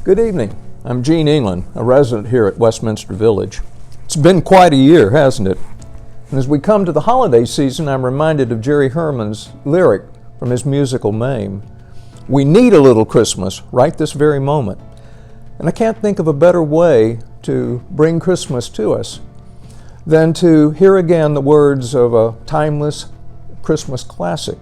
Good evening. I'm Gene England, a resident here at Westminster Village. It's been quite a year, hasn't it? And as we come to the holiday season, I'm reminded of Jerry Herman's lyric from his musical Mame. We need a little Christmas right this very moment. And I can't think of a better way to bring Christmas to us than to hear again the words of a timeless Christmas classic.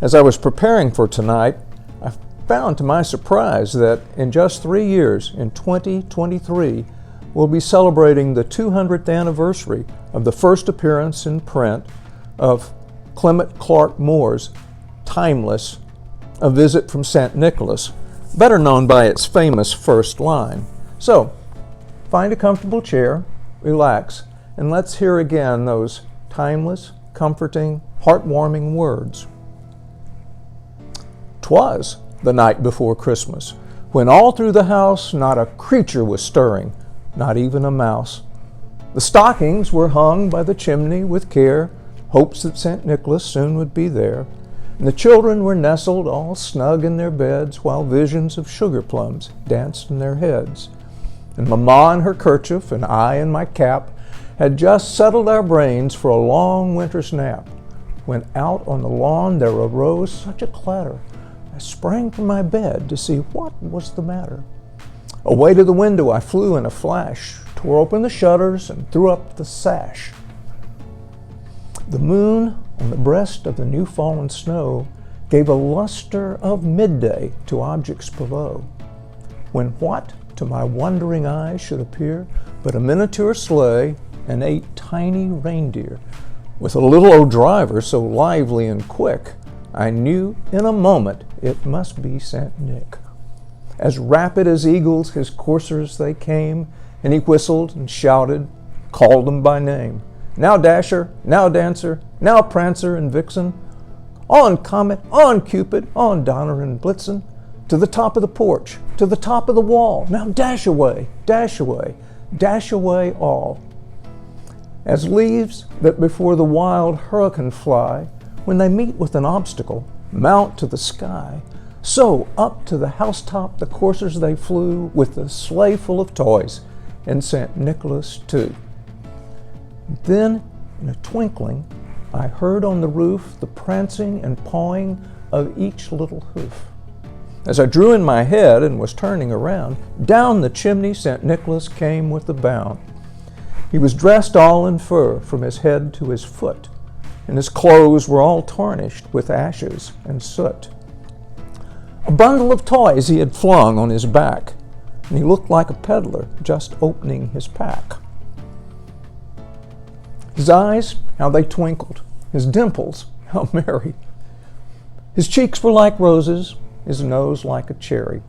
As I was preparing for tonight, I found to my surprise that in just 3 years, in 2023, we'll be celebrating the 200th anniversary of the first appearance in print of Clement Clarke Moore's timeless A Visit from St. Nicholas, better known by its famous first line. So, find a comfortable chair, relax, and let's hear again those timeless, comforting, heartwarming words. 'Twas the night before Christmas, when all through the house not a creature was stirring, not even a mouse. The stockings were hung by the chimney with care, hopes that St. Nicholas soon would be there, and the children were nestled all snug in their beds, while visions of sugar plums danced in their heads. And Mamma in her kerchief and I in my cap had just settled our brains for a long winter's nap, when out on the lawn there arose such a clatter. I sprang from my bed to see what was the matter. Away to the window I flew in a flash, tore open the shutters and threw up the sash. The moon on the breast of the new-fallen snow gave a luster of midday to objects below, when what to my wondering eyes should appear but a miniature sleigh and 8 tiny reindeer, with a little old driver so lively and quick, I knew in a moment it must be St. Nick. As rapid as eagles his coursers they came, and he whistled and shouted, called them by name. Now Dasher, now Dancer, now Prancer and Vixen, on Comet, on Cupid, on Donner and Blitzen, to the top of the porch, to the top of the wall, now dash away, dash away, dash away all. As leaves that before the wild hurricane fly, when they meet with an obstacle, mount to the sky, so up to the housetop the coursers they flew, with the sleigh full of toys, and St. Nicholas too. Then, in a twinkling, I heard on the roof the prancing and pawing of each little hoof. As I drew in my head and was turning around, down the chimney St. Nicholas came with a bound. He was dressed all in fur from his head to his foot, and his clothes were all tarnished with ashes and soot. A bundle of toys he had flung on his back, and he looked like a peddler just opening his pack. His eyes, how they twinkled, his dimples, how merry. His cheeks were like roses, his nose like a cherry.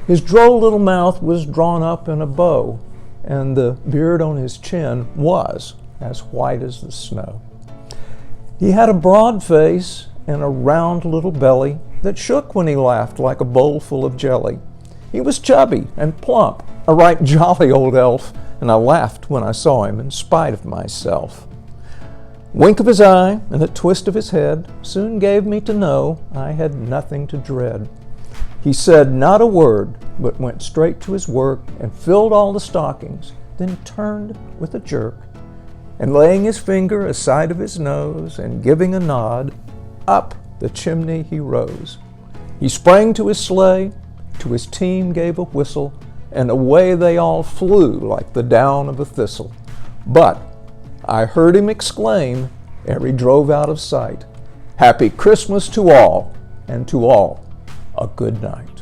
His droll little mouth was drawn up in a bow, and the beard on his chin was as white as the snow. He had a broad face and a round little belly that shook when he laughed like a bowl full of jelly. He was chubby and plump, a right jolly old elf, and I laughed when I saw him in spite of myself. Wink of his eye and a twist of his head soon gave me to know I had nothing to dread. He said not a word, but went straight to his work and filled all the stockings, then turned with a jerk, and laying his finger aside of his nose and giving a nod, up the chimney he rose. He sprang to his sleigh, to his team gave a whistle, and away they all flew like the down of a thistle. But I heard him exclaim, ere he drove out of sight, "Happy Christmas to all, and to all a good night."